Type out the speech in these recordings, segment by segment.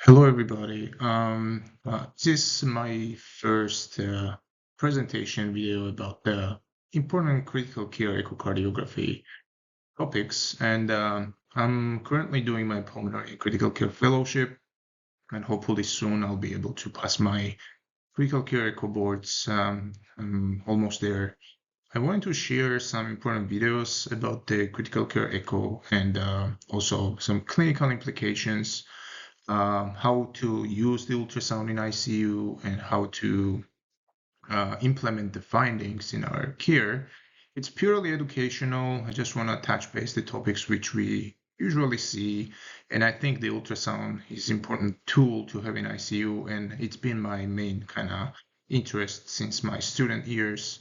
Hello, everybody. This is my first presentation video about the important critical care echocardiography topics, and I'm currently doing my pulmonary critical care fellowship, and hopefully soon I'll be able to pass my critical care echo boards. I'm almost there. I wanted to share some important videos about the critical care echo and also some clinical implications, how to use the ultrasound in ICU, and how to implement the findings in our care. It's purely educational. I just want to touch base the topics which we usually see, and I think the ultrasound is an important tool to have in ICU, and it's been my main kind of interest since my student years,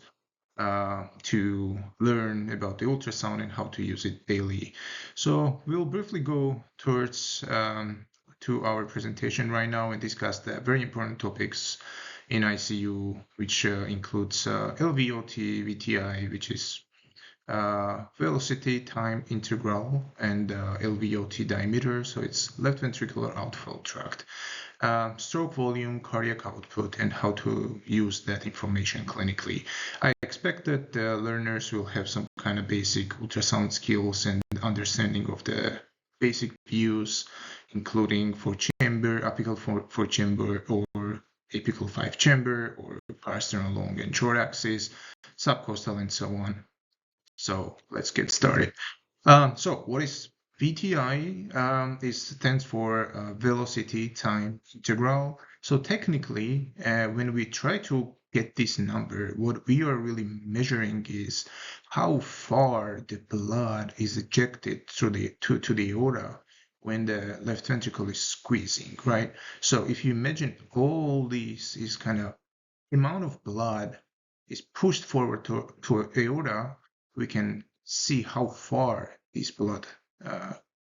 to learn about the ultrasound and how to use it daily. So we'll briefly go towards to our presentation right now and discuss the very important topics in ICU, which includes LVOT VTi, which is velocity time integral, and LVOT diameter, so it's left ventricular outflow tract, stroke volume, cardiac output, and how to use that information clinically. I expect that the learners will have some kind of basic ultrasound skills and understanding of the basic views, including four chamber, apical four chamber, or apical five chamber, or parasternal long and short axis, subcostal, and so on. So let's get started. So what is VTi? It stands for velocity time integral. So technically, when we try to get this number, what we are really measuring is how far the blood is ejected through to the aorta when the left ventricle is squeezing, right? So if you imagine all these is kind of amount of blood is pushed forward to aorta, we can see how far this blood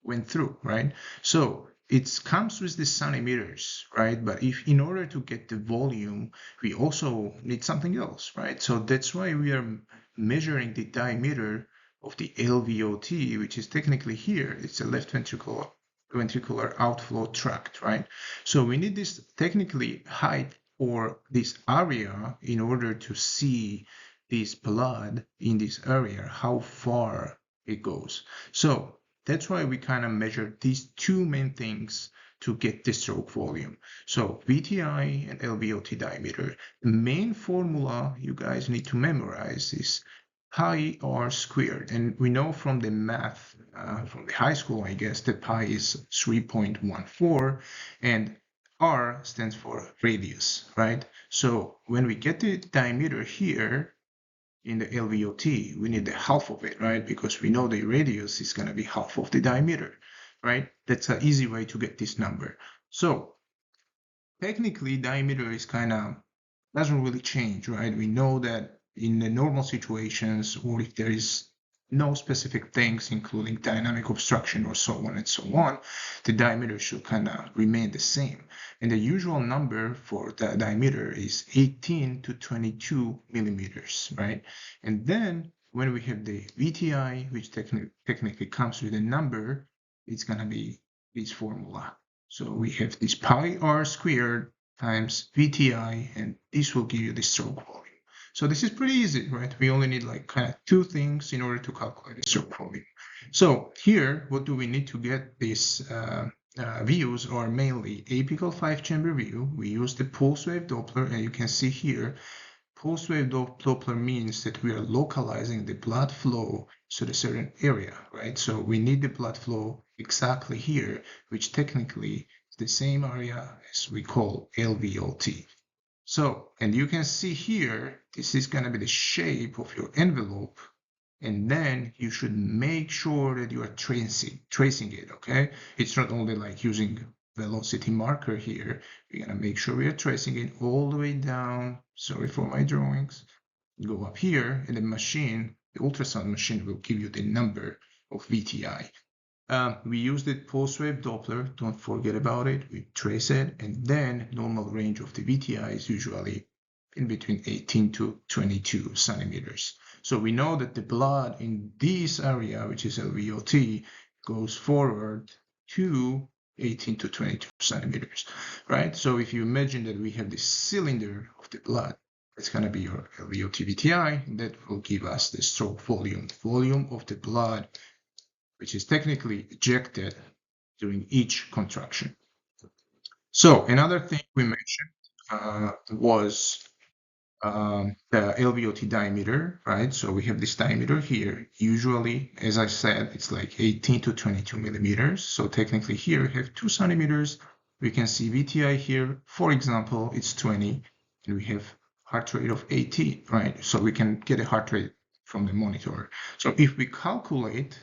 went through, right? So it comes with the centimeters, right? But if in order to get the volume, we also need something else, right? So that's why we are measuring the diameter of the LVOT, which is technically here. It's a left ventricular outflow tract, right? So we need this technically height or this area in order to see this blood in this area, how far it goes. So that's why we kind of measure these two main things to get the stroke volume. So VTi and LVOT diameter. The main formula you guys need to memorize is pi r squared. And we know from the math, from the high school, I guess, that pi is 3.14, and R stands for radius, right? So when we get the diameter here in the LVOT, we need the half of it, right? Because we know the radius is going to be half of the diameter, right? That's an easy way to get this number. So technically, diameter is kind of doesn't really change, right? We know that in the normal situations, or if there is no specific things, including dynamic obstruction or so on and so on, the diameter should kind of remain the same. And the usual number for the diameter is 18 to 22 millimeters, right? And then when we have the VTi, which technically comes with a number, it's going to be this formula. So we have this pi r squared times VTi, and this will give you the stroke volume. So this is pretty easy, right? We only need like kind of two things in order to calculate the stroke volume. So here, what do we need to get these views are mainly apical five-chamber view. We use the pulse wave Doppler, and you can see here, pulse wave Doppler means that we are localizing the blood flow to a certain area, right? So we need the blood flow exactly here, which technically is the same area as we call LVOT. So, and you can see here, this is going to be the shape of your envelope, and then you should make sure that you are tracing it, okay? It's not only like using velocity marker here. We're going to make sure we are tracing it all the way down. Sorry for my drawings. Go up here, and the machine, the ultrasound machine, will give you the number of VTi. We use the pulse wave Doppler. Don't forget about it. We trace it, and then normal range of the VTi is usually in between 18 to 22 centimeters. So we know that the blood in this area, which is LVOT, goes forward to 18 to 22 centimeters, right? So if you imagine that we have this cylinder of the blood, it's going to be your LVOT VTi, that will give us the stroke volume of the blood, which is technically ejected during each contraction. So another thing we mentioned was the LVOT diameter, right? So we have this diameter here. Usually, as I said, it's like 18 to 22 millimeters. So technically here we have 2 centimeters. We can see VTi here, for example, it's 20, and we have heart rate of 80, right? So we can get a heart rate from the monitor. So if we calculate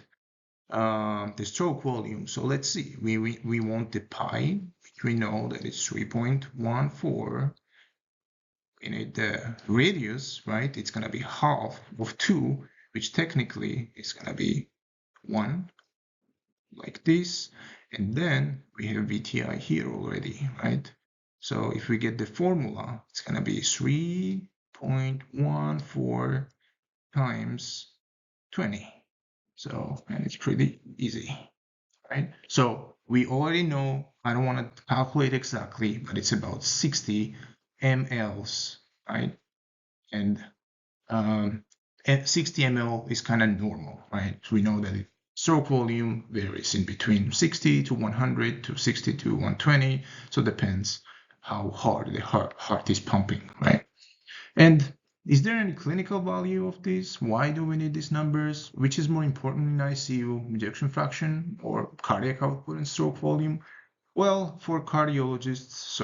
the stroke volume, so let's see, we want the pi, which we know that it's 3.14. We need the radius, right? It's going to be half of 2, which technically is going to be 1, like this. And then we have VTi here already, right? So if we get the formula, it's going to be 3.14 times 20. So, and it's pretty easy, right? So we already know, I don't want to calculate exactly, but it's about 60 mLs, right? And 60 ml is kind of normal, right? So we know that stroke volume varies in between 60 to 100 to 60 to 120. So it depends how hard the heart is pumping, right? And is there any clinical value of this? Why do we need these numbers? Which is more important in ICU, ejection fraction or cardiac output and stroke volume? Well, for cardiologists,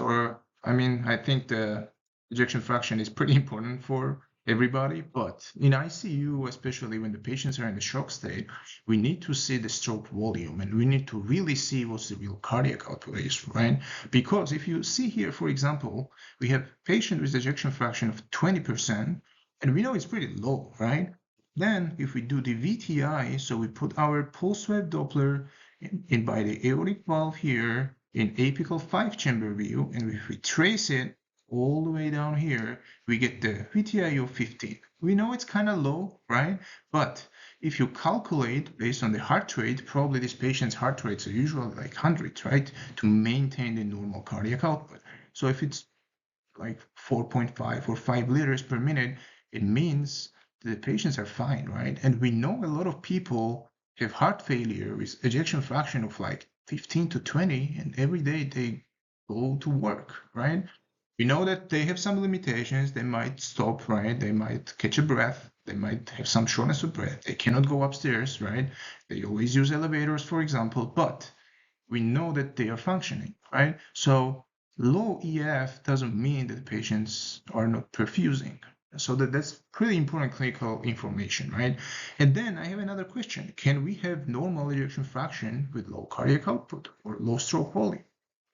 I think the ejection fraction is pretty important for everybody, but in ICU, especially when the patients are in the shock state, we need to see the stroke volume and we need to really see what's the real cardiac output is, right? Because if you see here, for example, we have patient with ejection fraction of 20%, and we know it's pretty low, right? Then if we do the VTi, so we put our pulse wave Doppler in by the aortic valve here, in apical 5-chamber view, and if we trace it all the way down here, we get the VTi of 15. We know it's kind of low, right? But if you calculate based on the heart rate, probably this patient's heart rates are usually like 100, right? To maintain the normal cardiac output. So if it's like 4.5 or 5 liters per minute, it means the patients are fine, right? And we know a lot of people have heart failure with ejection fraction of like 15 to 20, and every day they go to work, right? We know that they have some limitations. They might stop, right? They might catch a breath. They might have some shortness of breath. They cannot go upstairs, right? They always use elevators, for example, but we know that they are functioning, right? So low EF doesn't mean that the patients are not perfusing. So that's pretty important clinical information, right? And then I have another question. Can we have normal ejection fraction with low cardiac output or low stroke volume?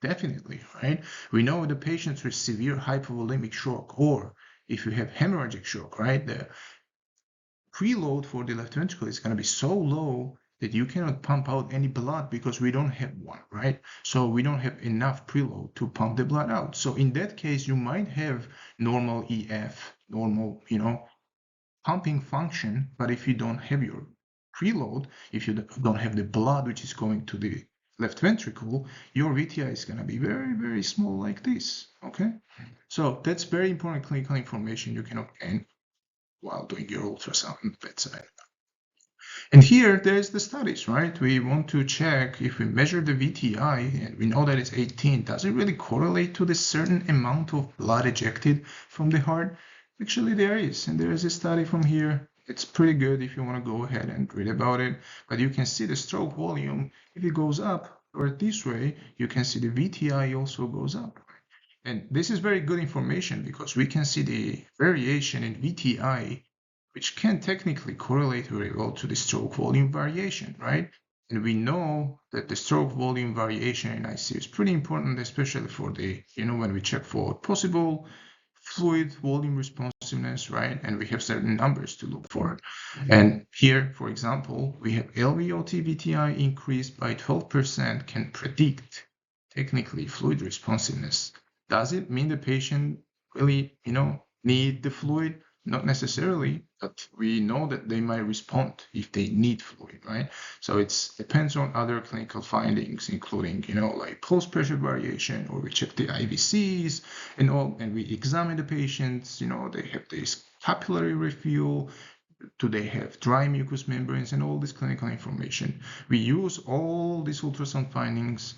Definitely, right? We know the patients with severe hypovolemic shock, or if you have hemorrhagic shock, right? The preload for the left ventricle is going to be so low that you cannot pump out any blood because we don't have one, right? So we don't have enough preload to pump the blood out. So in that case, you might have normal EF, normal, pumping function, but if you don't have your preload, if you don't have the blood which is going to the left ventricle, your VTi is going to be very, very small like this, okay? So that's very important clinical information you can obtain while doing your ultrasound bedside. And here, there's the studies, right? We want to check if we measure the VTi and we know that it's 18, does it really correlate to the certain amount of blood ejected from the heart? Actually, there is, and there is a study from here. It's pretty good if you want to go ahead and read about it, but you can see the stroke volume. If it goes up or this way, you can see the VTi also goes up. And this is very good information because we can see the variation in VTi, which can technically correlate very well to the stroke volume variation, right? And we know that the stroke volume variation in ICU is pretty important, especially for the, when we check for possible fluid volume responsiveness, right? And we have certain numbers to look for. And here, for example, we have LVOT VTi increased by 12% can predict technically fluid responsiveness. Does it mean the patient really, need the fluid? not necessarily, but we know that they might respond if they need fluid, right? So it depends on other clinical findings, including, like pulse pressure variation, or we check the IVCs and all, and we examine the patients, they have this capillary refuel, do they have dry mucous membranes, and all this clinical information. We use all these ultrasound findings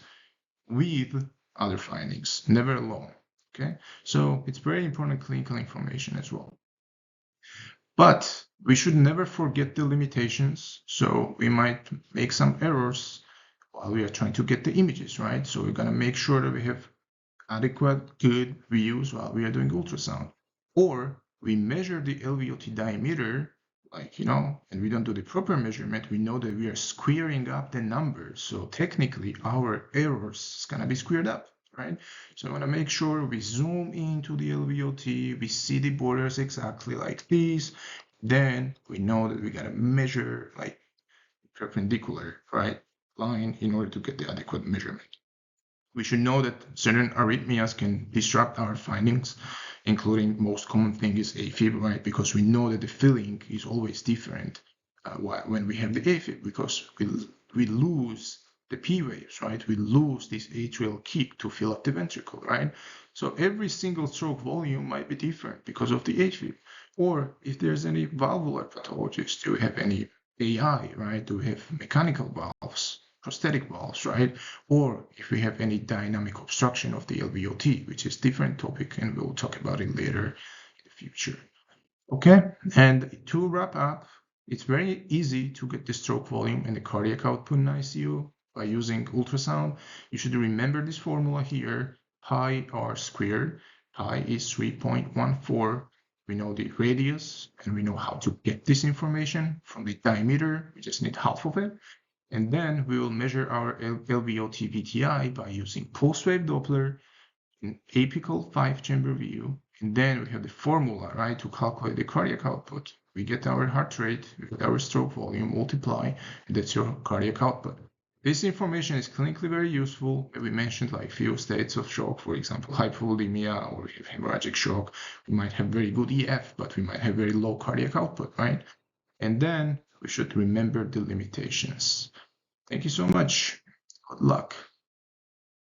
with other findings, never alone. Okay, so it's very important clinical information as well. But we should never forget the limitations. So we might make some errors while we are trying to get the images, right? So we're gonna make sure that we have adequate, good views while we are doing ultrasound. Or we measure the LVOT diameter, and we don't do the proper measurement, we know that we are squaring up the numbers. So technically our errors is gonna be squared up, right? So I wanna make sure we zoom into the LVOT, we see the borders exactly like this. Then we know that we gotta measure like perpendicular, right, line in order to get the adequate measurement. We should know that certain arrhythmias can disrupt our findings, including most common thing is AFib, right? Because we know that the feeling is always different when we have the AFib, because we lose the P waves, right? We lose this atrial kick to fill up the ventricle, right? So every single stroke volume might be different because of the AFib. Or if there's any valvular pathologies, do we have any AI, right? Do we have mechanical valves, prosthetic valves, right? Or if we have any dynamic obstruction of the LVOT, which is different topic, and we'll talk about it later in the future. Okay, and to wrap up, it's very easy to get the stroke volume and the cardiac output in ICU by using ultrasound. You should remember this formula here, pi r squared. Pi is 3.14. We know the radius, and we know how to get this information from the diameter. We just need half of it. And then we will measure our LVOT VTi by using pulse wave Doppler, an apical 5-chamber view, and then we have the formula, right, to calculate the cardiac output. We get our heart rate, we get our stroke volume, multiply, and that's your cardiac output. This information is clinically very useful. We mentioned like few states of shock, for example, hypovolemia, or we have hemorrhagic shock. We might have very good EF, but we might have very low cardiac output, right? And then we should remember the limitations. Thank you so much. Good luck.